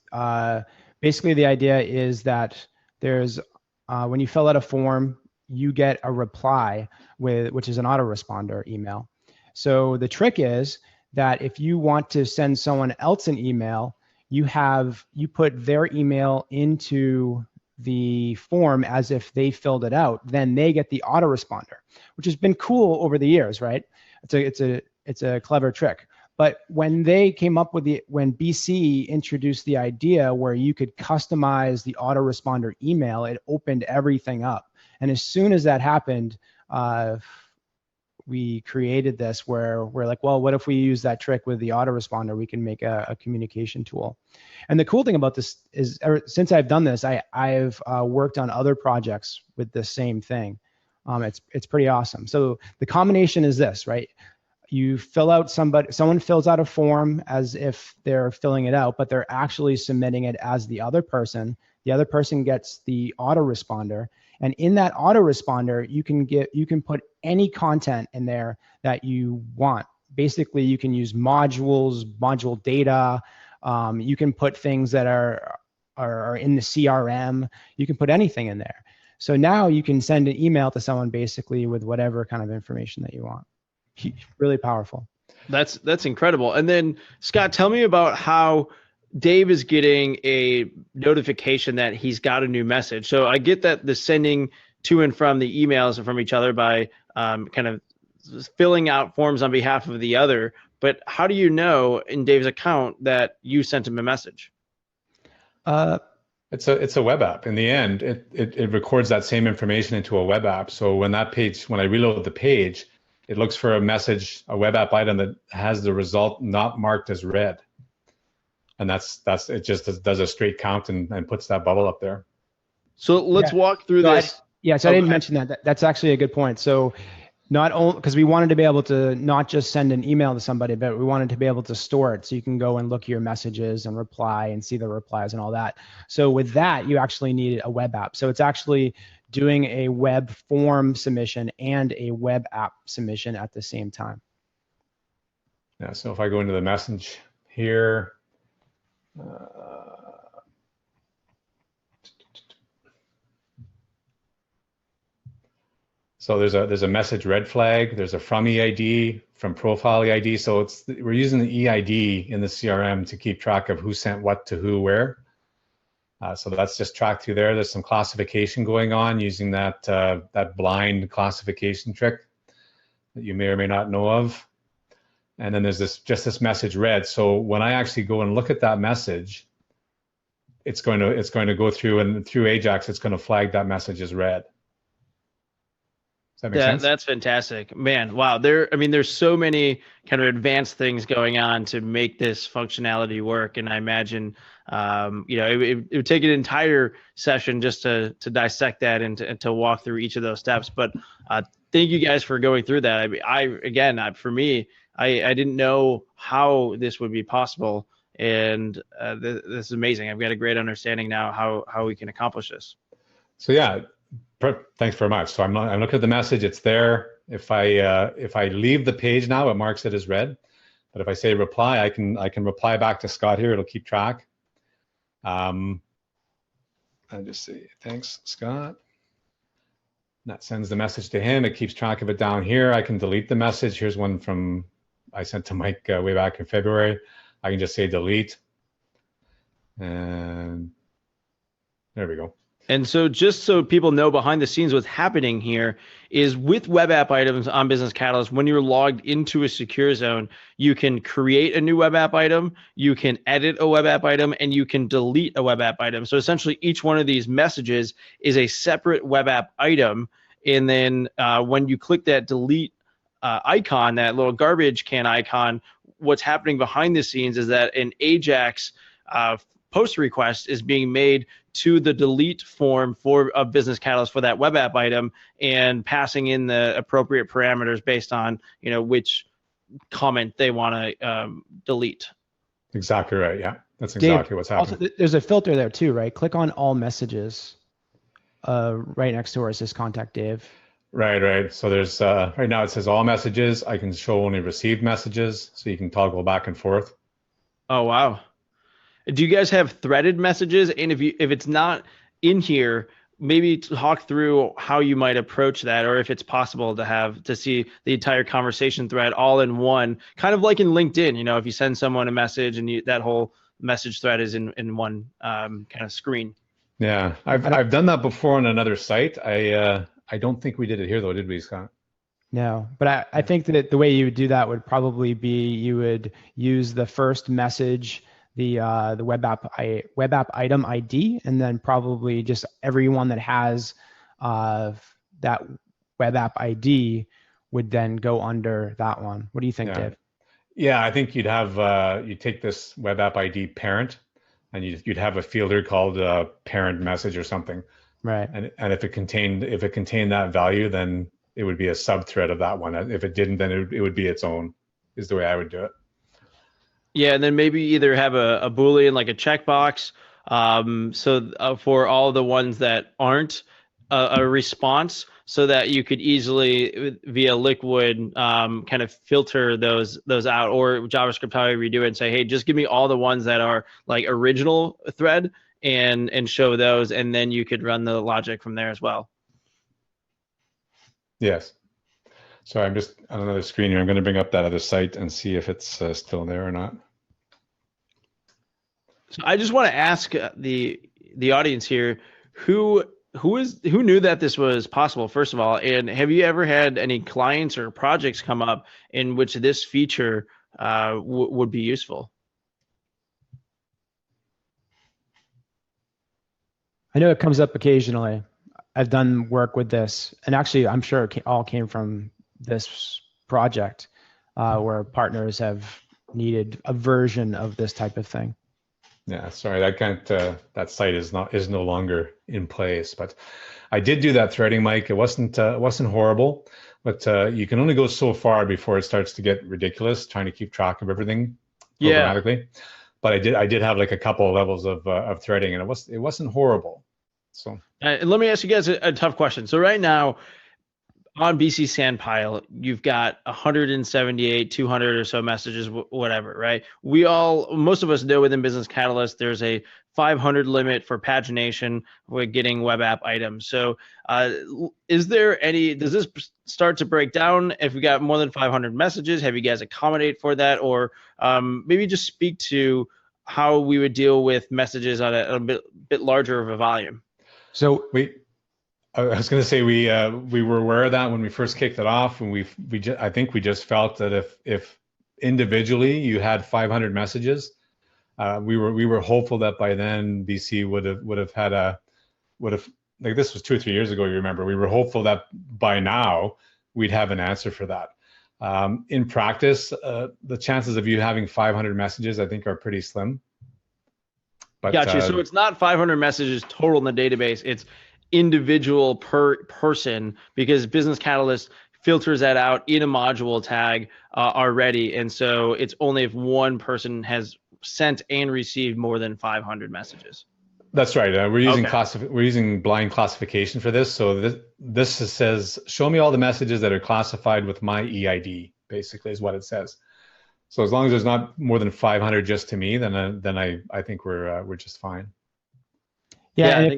basically the idea is that there's when you fill out a form, you get a reply which is an autoresponder email. So the trick is that if you want to send someone else an email, you put their email into the form as if they filled it out. Then they get the autoresponder, which has been cool over the years, right? It's a clever trick. But when they came up with when BC introduced the idea where you could customize the autoresponder email, it opened everything up. And as soon as that happened, we created this where we're like, well, what if we use that trick with the autoresponder? We can make a communication tool. And the cool thing about this is, since I've done this, I've worked on other projects with the same thing. It's pretty awesome. So the combination is this, right? You fill out someone fills out a form as if they're filling it out, but they're actually submitting it as the other person. The other person gets the autoresponder. And in that autoresponder, you can put any content in there that you want. Basically, you can use module data. You can put things that are in the CRM. You can put anything in there. So now you can send an email to someone basically with whatever kind of information that you want. Really powerful. That's incredible. And then Scott, tell me about how Dave is getting a notification that he's got a new message. So I get that the sending to and from the emails from each other by kind of filling out forms on behalf of the other. But how do you know in Dave's account that you sent him a message? It's a web app. In the end, it records that same information into a web app. So when I reload the page, it looks for a web app item that has the result not marked as read. And it just does a straight count and puts that bubble up there. So let's walk through this. So I didn't mention that. That's actually a good point. So not only because we wanted to be able to not just send an email to somebody, but we wanted to be able to store it so you can go and look at your messages and reply and see the replies and all that. So with that, you actually need a web app. So it's actually doing a web form submission and a web app submission at the same time. Yeah. So if I go into the message here, so there's a message red flag, there's a from EID, from profile EID. So we're using the EID in the CRM to keep track of who sent what to who where. So that's just tracked through there. There's some classification going on using that blind classification trick that you may or may not know of. And then there's this message red. So when I actually go and look at that message, it's going to go through, and through Ajax, it's going to flag that message as red. Does that make sense? That's fantastic, man. Wow. There's so many kind of advanced things going on to make this functionality work. And I imagine, it would take an entire session just to dissect that and to walk through each of those steps. But thank you guys for going through that. For me, I didn't know how this would be possible. And this is amazing. I've got a great understanding now how we can accomplish this. So yeah, thanks very much. So I'm looking at the message. It's there. If I leave the page now, it marks it as red. But if I say reply, I can reply back to Scott here. It'll keep track. I just say thanks, Scott. That sends the message to him. It keeps track of it down here. I can delete the message. Here's one I sent to Mike way back in February. I can just say delete. And there we go. And so just so people know behind the scenes what's happening here is with web app items on Business Catalyst, when you're logged into a secure zone, you can create a new web app item, you can edit a web app item, and you can delete a web app item. So essentially each one of these messages is a separate web app item. And then when you click that delete icon, that little garbage can icon, what's happening behind the scenes is that an Ajax post request is being made to the delete form of Business Catalyst for that web app item, and passing in the appropriate parameters based on which comment they want to delete. Exactly right. Yeah, that's exactly Dave, what's happening. Also, there's a filter there too, right? Click on all messages. Right next to where it says contact Dave. Right. So there's right now it says all messages. I can show only received messages, so you can toggle back and forth. Oh wow. Do you guys have threaded messages? And if it's not in here, maybe talk through how you might approach that, or if it's possible to see the entire conversation thread all in one, kind of like in LinkedIn. If you send someone a message and that whole message thread is in one kind of screen. Yeah, I've done that before on another site. I don't think we did it here though, did we, Scott? No, but I think that the way you would do that would probably be you would use the first message, the web app item ID, and then probably just everyone that has that web app ID would then go under that one. What do you think, Dave? Yeah, I think you'd have you take this web app ID parent, and you'd have a fielder called parent message or something. Right. And if it contained that value, then it would be a subthread of that one. If it didn't, then it would be its own, is the way I would do it. Yeah, and then maybe either have a Boolean, like a checkbox, for all the ones that aren't a response, so that you could easily via Liquid kind of filter those out, or JavaScript however you do it, and say, hey, just give me all the ones that are like original thread, and show those, and then you could run the logic from there as well. Yes. So I'm just on another screen here. I'm going to bring up that other site and see if it's still there or not. So I just want to ask the audience here, who knew that this was possible, first of all, and have you ever had any clients or projects come up in which this feature would be useful? I know it comes up occasionally. I've done work with this, and actually I'm sure it all came from this project where partners have needed a version of this type of thing. Yeah, sorry, that site is no longer in place, but I did do that threading, Mike. It wasn't horrible, but you can only go so far before it starts to get ridiculous trying to keep track of everything programmatically. Yeah. But I did have like a couple of levels of threading, and it wasn't horrible. So let me ask you guys a tough question. So right now on BC Sandpile, you've got 178, 200 or so messages, whatever, right? Most of us know within Business Catalyst, there's a 500 limit for pagination with getting web app items. So does this start to break down if we got more than 500 messages? Have you guys accommodate for that? Or maybe just speak to how we would deal with messages on a bit larger of a volume. So I was going to say we were aware of that when we first kicked it off, and I think we just felt that if individually you had 500 messages, we were hopeful that by then BC would have like, this was 2 or 3 years ago. You remember, we were hopeful that by now we'd have an answer for that. In practice, the chances of you having 500 messages, I think, are pretty slim. But, gotcha. So it's not 500 messages total in the database. It's individual per person, because Business Catalyst filters that out in a module tag already. And so it's only if one person has sent and received more than 500 messages. That's right. We're using blind classification for this. So this says, show me all the messages that are classified with my EID, basically is what it says. So as long as there's not more than 500 just to me, then I think we're just fine. Yeah,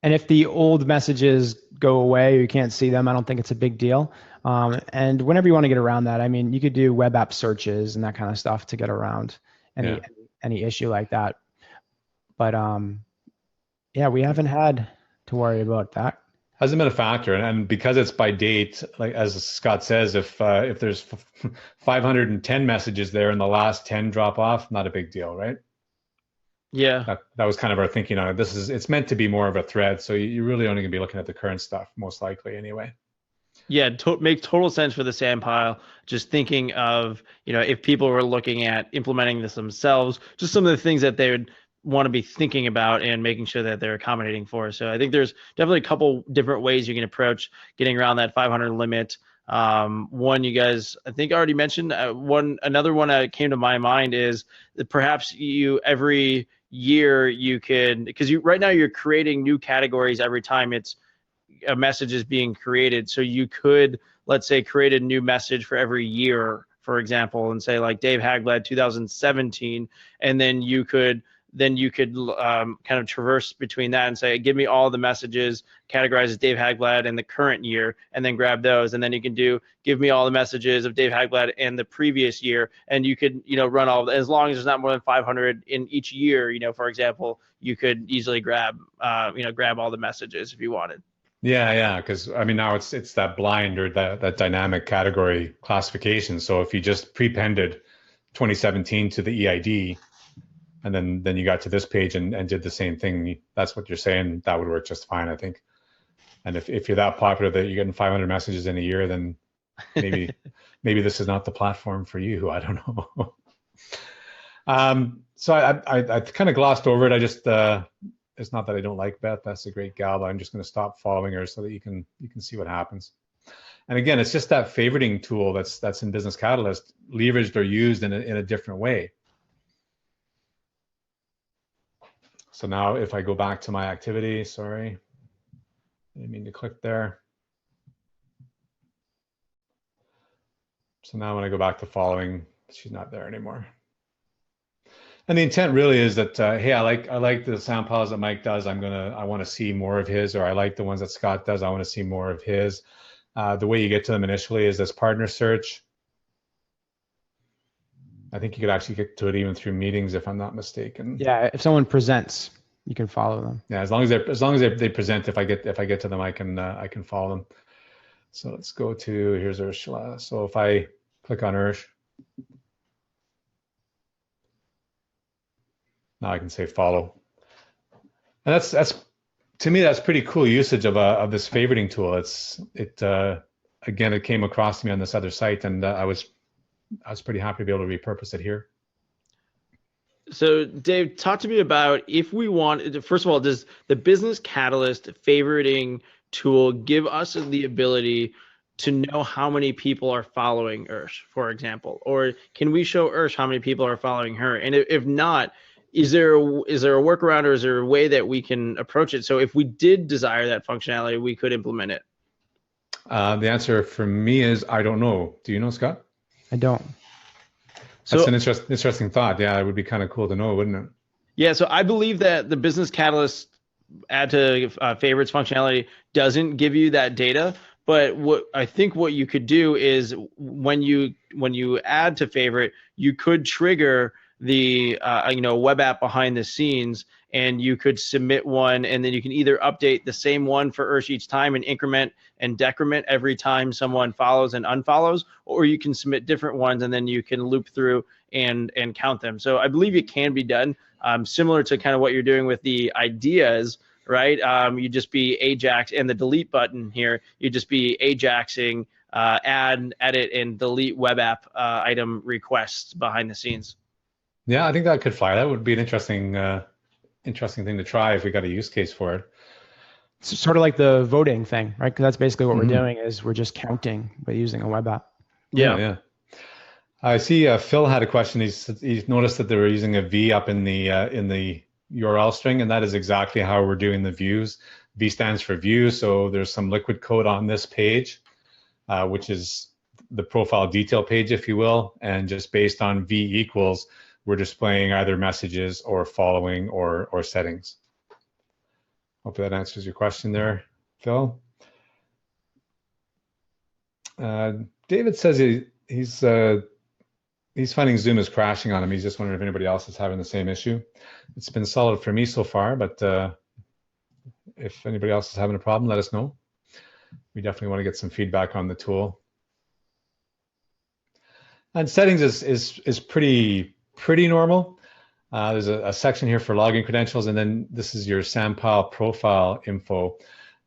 and if the old messages go away or you can't see them, I don't think it's a big deal. And whenever you want to get around that, I mean, you could do web app searches and that kind of stuff to get around any issue like that. But yeah, we haven't had to worry about that. Hasn't been a factor, and because it's by date, like as Scott says, if there's 510 messages there and the last 10 drop off, not a big deal, right? Yeah. That was kind of our thinking on it. It's meant to be more of a thread, so you're really only gonna be looking at the current stuff, most likely anyway. Yeah, make total sense for the Sandpile. Just thinking of, if people were looking at implementing this themselves, just some of the things that they would want to be thinking about and making sure that they're accommodating for. So I think there's definitely a couple different ways you can approach getting around that 500 limit. One you guys, I think, already mentioned. Another one that came to my mind is that perhaps you every year you could, because right now you're creating new categories every time a message is being created. So you could, let's say, create a new message for every year, for example, and say like Dave Hagblad 2017, and then you could kind of traverse between that and say, give me all the messages categorized as Dave Hagblad in the current year, and then grab those. And then you can give me all the messages of Dave Hagblad in the previous year. And you could, run all, as long as there's not more than 500 in each year, for example, you could easily grab all the messages if you wanted. Yeah, because I mean now it's that blind or that dynamic category classification. So if you just prepended 2017 to the EID, and then you got to this page and did the same thing, that's what you're saying, that would work just fine, I think. And if you're that popular that you're getting 500 messages in a year, then maybe this is not the platform for you. I don't know. So I kind of glossed over it. I just it's not that I don't like Beth. That's a great gal, but I'm just going to stop following her so that you can see what happens. And again, it's just that favoriting tool that's in Business Catalyst, leveraged or used in a different way. So now if I go back to my activity, sorry, I didn't mean to click there. So now when I go back to following, she's not there anymore. And the intent really is that, hey, I like the Sandpiles that Mike does. I want to see more of his, or I like the ones that Scott does. I want to see more of his. The way you get to them initially is this partner search. I think you could actually get to it even through meetings, if I'm not mistaken. Yeah, if someone presents, you can follow them. Yeah, as long as they present, if I get to them, I can follow them. So let's go to, here's Ursula. So if I click on Ursh, now I can say follow. And that's to me, that's pretty cool usage of this favoriting tool. Again, it came across to me on this other site, and I was pretty happy to be able to repurpose it here. So Dave, talk to me about, if we want, first of all, does the Business Catalyst favoriting tool give us the ability to know how many people are following Ursh, for example? Or can we show Ursh how many people are following her? And if not, is there a workaround, or is there a way that we can approach it? So if we did desire that functionality, we could implement it. The answer for me is I don't know. Do you know, Scott? I don't. That's an interesting thought. Yeah, it would be kind of cool to know, wouldn't it? Yeah, so I believe that the Business Catalyst add to favorites functionality doesn't give you that data. But what you could do is when you add to favorite, you could trigger the web app behind the scenes, and you could submit one, and then you can either update the same one for Ursh each time and increment and decrement every time someone follows and unfollows, or you can submit different ones and then you can loop through and count them. So I believe it can be done, similar to kind of what you're doing with the ideas, right? You just be Ajax, and the delete button here, you just be Ajaxing add, edit, and delete web app item requests behind the scenes. Yeah, I think that could fly. That would be an interesting thing to try if we got a use case for it. It's sort of like the voting thing, right? Because that's basically what we're doing, is we're just counting by using a web app. Yeah. I see Phil had a question. He's noticed that they were using a V up in the URL string, and that is exactly how we're doing the views. V stands for view, so there's some liquid code on this page, which is the profile detail page, if you will, and just based on V equals, we're displaying either messages or following or settings. Hopefully that answers your question there, Phil. David says he's finding Zoom is crashing on him. He's just wondering if anybody else is having the same issue. It's been solid for me so far, but if anybody else is having a problem, let us know. We definitely want to get some feedback on the tool. And settings is pretty normal. There's a section here for login credentials, and then this is your Sandpile profile info.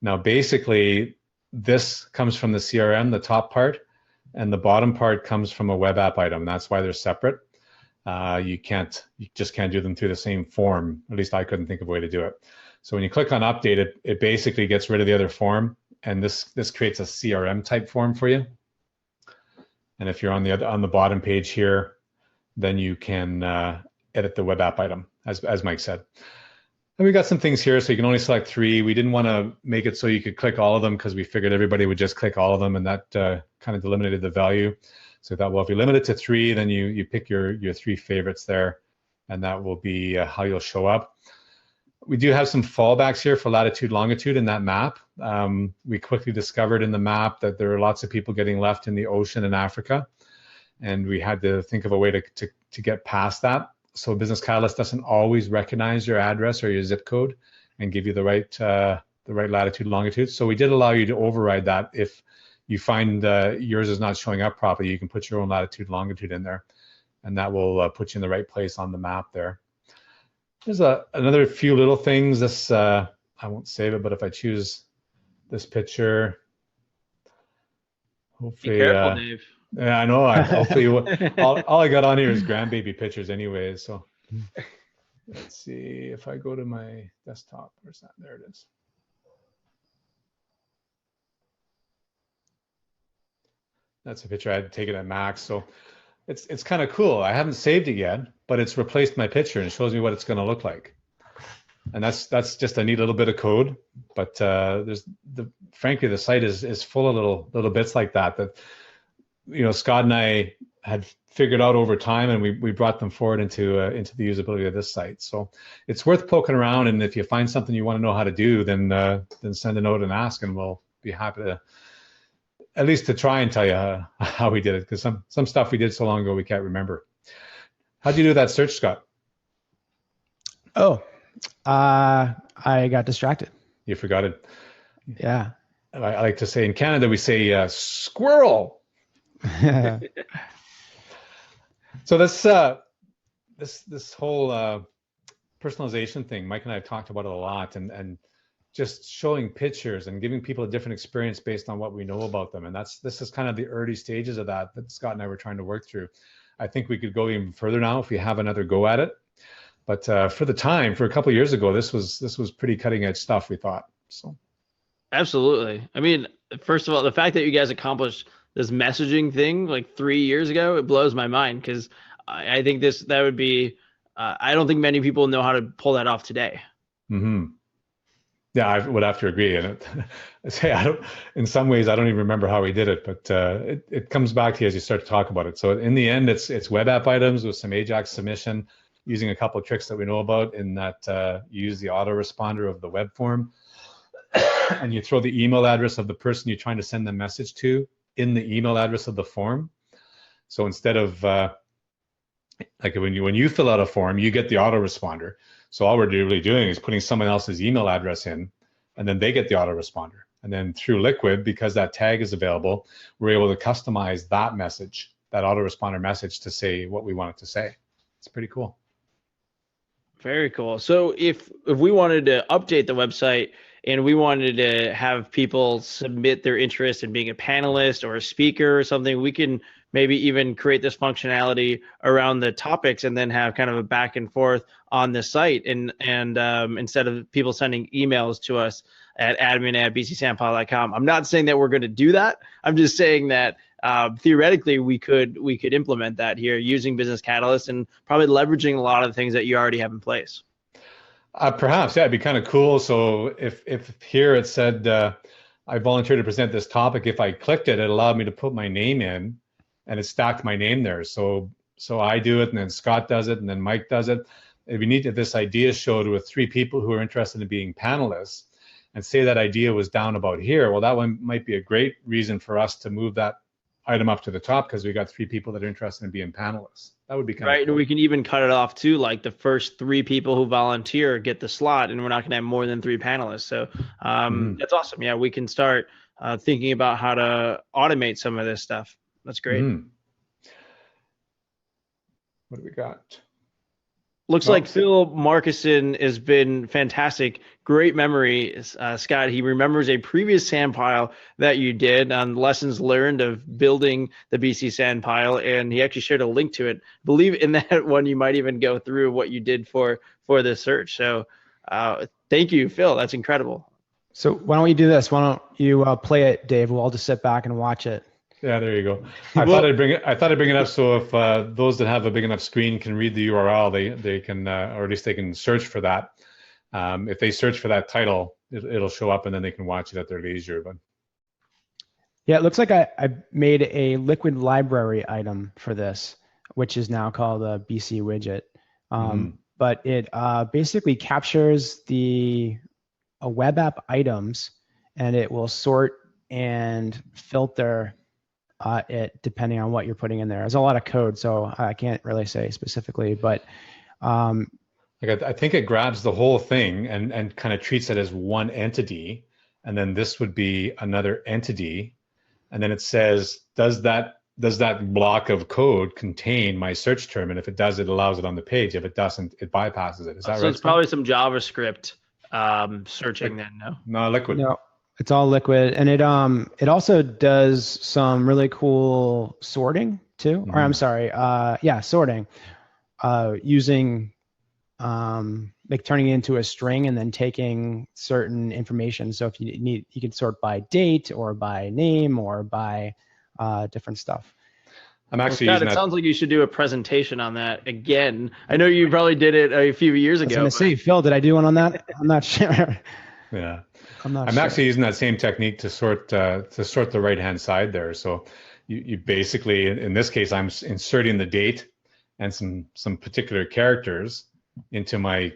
Now, basically, this comes from the CRM, the top part, and the bottom part comes from a web app item. That's why they're separate. You just can't do them through the same form. At least I couldn't think of a way to do it. So when you click on update, it basically gets rid of the other form, and this creates a CRM type form for you. And if you're on the bottom page here, then you can edit the web app item, as Mike said. And we got some things here, so you can only select 3. We didn't want to make it so you could click all of them because we figured everybody would just click all of them, and that kind of eliminated the value. So we thought, well, if you limit it to 3, then you pick your 3 favorites there, and that will be how you'll show up. We do have some fallbacks here for latitude, longitude in that map. We quickly discovered in the map that there are lots of people getting left in the ocean in Africa, and we had to think of a way to get past that. So Business Catalyst doesn't always recognize your address or your zip code and give you the right latitude, longitude. So we did allow you to override that. If you find yours is not showing up properly, you can put your own latitude, longitude in there, and that will put you in the right place on the map there. There's another few little things. This I won't save it, but if I choose this picture, hopefully. Be careful, Dave. Yeah, I know. Hopefully, all I got on here is grandbaby pictures, anyway. So let's see if I go to my desktop. Where's that? There it is. That's a picture I had taken at Max. So it's kind of cool. I haven't saved it yet, but it's replaced my picture and shows me what it's going to look like. And that's just a neat little bit of code. But frankly, the site is full of little bits like that Scott and I had figured out over time, and we brought them forward into the usability of this site. So it's worth poking around, and if you find something you want to know how to do, then send a note and ask, and we'll be happy to at least to try and tell you how we did it, because some stuff we did so long ago we can't remember. How'd you do that search, Scott? Oh, I got distracted. You forgot it. Yeah. I like to say in Canada we say squirrel. So this whole personalization thing, Mike and I have talked about it a lot, and just showing pictures and giving people a different experience based on what we know about them. And this is kind of the early stages of that Scott and I were trying to work through. I think we could go even further now if we have another go at it. But for a couple of years ago, this was pretty cutting edge stuff, we thought. So absolutely. I mean, first of all, the fact that you guys accomplished this messaging thing like 3 years ago, it blows my mind, because I think that would be I don't think many people know how to pull that off today. Mm-hmm. Yeah, I would have to agree. And in some ways, I don't even remember how we did it, but it comes back to you as you start to talk about it. So in the end, it's web app items with some AJAX submission, using a couple of tricks that we know about, in that you use the autoresponder of the web form, and you throw the email address of the person you're trying to send the message to in the email address of the form. So instead of like when you fill out a form, you get the autoresponder. So all we're really doing is putting someone else's email address in, and then they get the autoresponder. And then through Liquid, because that tag is available, we're able to customize that message, that autoresponder message, to say what we want it to say. It's pretty cool. Very cool. So if we wanted to update the website and we wanted to have people submit their interest in being a panelist or a speaker or something, we can maybe even create this functionality around the topics and then have kind of a back and forth on the site. And instead of people sending emails to us at admin@bcsandpile.com. I'm not saying that we're going to do that. I'm just saying that theoretically we could implement that here using Business Catalyst and probably leveraging a lot of the things that you already have in place. Perhaps, yeah, it'd be kind of cool. So if here it said I volunteered to present this topic, if I clicked it, it allowed me to put my name in, and it stacked my name there. So I do it, and then Scott does it, and then Mike does it. It'd be neat if this idea showed with 3 people who are interested in being panelists, and say that idea was down about here. Well, that one might be a great reason for us to move that item up to the top, because we got 3 people that are interested in being panelists. That would be kind Right, of and cool. we can even cut it off too. Like the first 3 people who volunteer get the slot, and we're not going to have more than 3 panelists. So Mhm. that's awesome. Yeah, we can start thinking about how to automate some of this stuff. That's great. Mhm. What do we got? Looks Oh, like Phil Markison has been fantastic. Great memory, Scott. He remembers a previous Sandpile that you did on lessons learned of building the BC Sandpile, and he actually shared a link to it. I believe in that one you might even go through what you did for the search. So thank you, Phil. That's incredible. So why don't you do this? Why don't you play it, Dave? We'll all just sit back and watch it. yeah, there you go. I Well, thought I'd bring it. I thought I'd bring it up so if those that have a big enough screen can read the URL, they can, or at least they can search for that. If they search for that title, it'll show up, and then they can watch it at their leisure. But Yeah, it looks like I made a liquid library item for this, which is now called a BC widget. But it basically captures the web app items, and it will sort and filter it depending on what you're putting in there. There's a lot of code, so I can't really say specifically, but like I think it grabs the whole thing and kind of treats it as one entity, and then this would be another entity, and then it says, does that block of code contain my search term? And if it does, it allows it on the page. If it doesn't, it bypasses it. Is that so right? it's probably some JavaScript searching then, no? No, Liquid. no, it's all liquid, and it also does some really cool sorting too. Or I'm sorry, sorting using like turning it into a string and then taking certain information. So if you need, you can sort by date or by name or by different stuff. I'm actually Scott, using it that. sounds like you should do a presentation on that again. I know you probably did it a few years I was ago. going to say, Phil, did I do one on that? I'm not sure. Yeah, I'm sure. Actually using that same technique to sort the right hand side there. So you basically, in this case, I'm inserting the date and some particular characters into my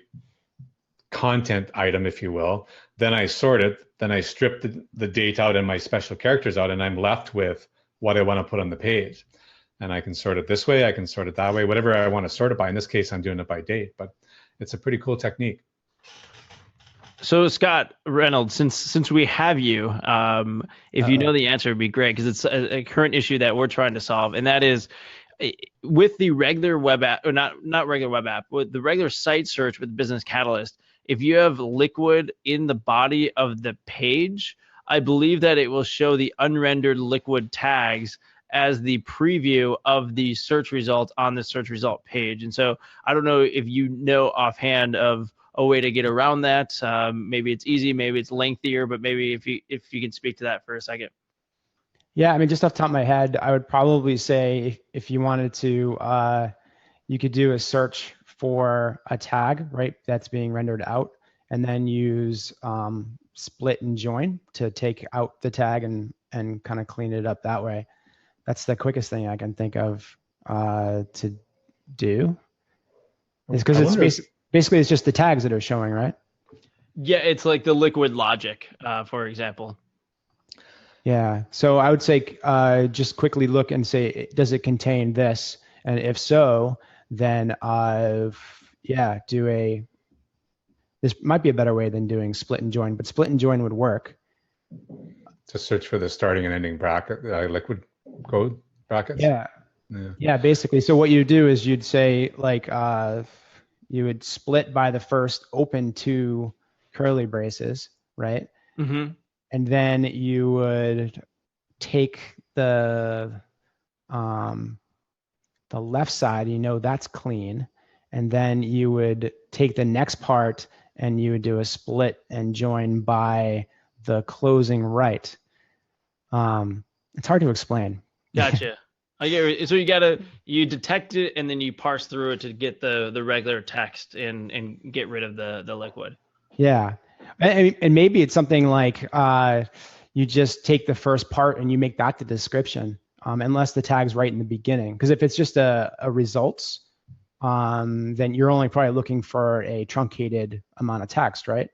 content item, if you will. Then I sort it. Then I strip the date out and my special characters out, and I'm left with what I want to put on the page. And I can sort it this way. I can sort it that way. Whatever I want to sort it by. In this case, I'm doing it by date, but it's a pretty cool technique. So Scott Reynolds, since we have you, if you know the answer, it'd be great, because it's a current issue that we're trying to solve, and that is with the regular web app, or not regular web app, with the regular site search with Business Catalyst. If you have Liquid in the body of the page, I believe that it will show the unrendered Liquid tags as the preview of the search result on the search result page. And so I don't know if you know offhand of a way to get around that. Maybe it's easy, maybe it's lengthier, but maybe if you can speak to that for a second. Yeah, I mean, just off the top of my head, I would probably say if you wanted to, you could do a search for a tag, right, that's being rendered out, and then use split and join to take out the tag and kind of clean it up that way. That's the quickest thing I can think of to do. It's because it's basically it's just the tags that are showing, right? Yeah, it's like the Liquid logic, for example. Yeah. So I would say just quickly look and say, does it contain this? And if so, then this might be a better way than doing split and join, but split and join would work. To search for the starting and ending bracket, Liquid code brackets. Yeah, basically. So what you do is you'd say like you would split by the first open two curly braces, right? Mm-hmm. And then you would take the left side, that's clean, and then you would take the next part and you would do a split and join by the closing right. It's hard to explain. Gotcha. I get it. So you detect it and then you parse through it to get the regular text and get rid of the Liquid. Yeah. And maybe it's something like you just take the first part and you make that the description, unless the tag's right in the beginning. Because if it's just a results, then you're only probably looking for a truncated amount of text, right?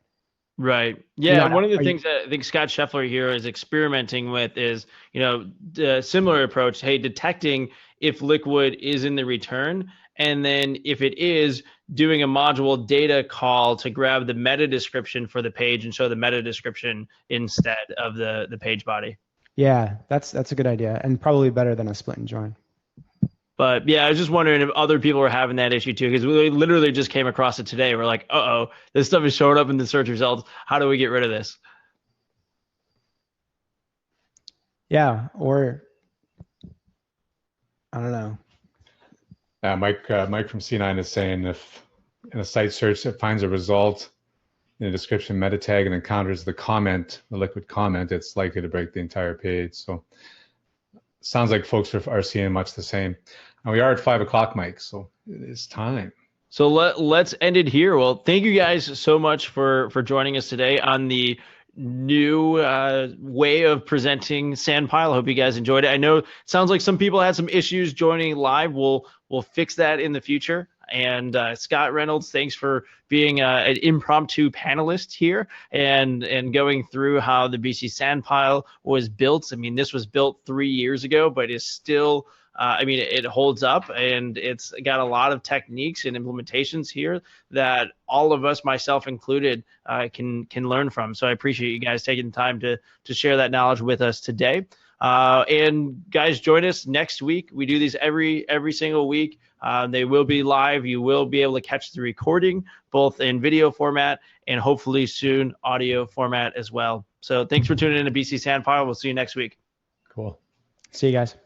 Right. Yeah. One of the things that I think Scott Scheffler here is experimenting with is, the similar approach. Hey, detecting if liquid is in the return. And then if it is, doing a module data call to grab the meta description for the page and show the meta description instead of the page body. Yeah, that's a good idea, and probably better than a split and join. But yeah, I was just wondering if other people were having that issue too, because we literally just came across it today. We're like, uh-oh, this stuff is showing up in the search results. How do we get rid of this? Yeah, or I don't know. Mike from C9 is saying if in a site search it finds a result in a description meta tag and encounters the comment, the liquid comment, it's likely to break the entire page. So sounds like folks are seeing much the same. And we are at 5 o'clock, Mike, so it's time. So let's end it here. Well, thank you guys so much for joining us today on the new way of presenting Sandpile. I hope you guys enjoyed it. I know it sounds like some people had some issues joining live. We'll fix that in the future. And Scott Reynolds, thanks for being an impromptu panelist here and going through how the BC Sandpile was built. I mean, this was built 3 years ago, but is still, I mean, it holds up, and it's got a lot of techniques and implementations here that all of us, myself included, can learn from. So I appreciate you guys taking the time to share that knowledge with us today. And guys, join us next week. We do these every single week. They will be live. You will be able to catch the recording both in video format and hopefully soon audio format as well. So thanks for tuning in to BC Sandpile. We'll see you next week. Cool. See you guys.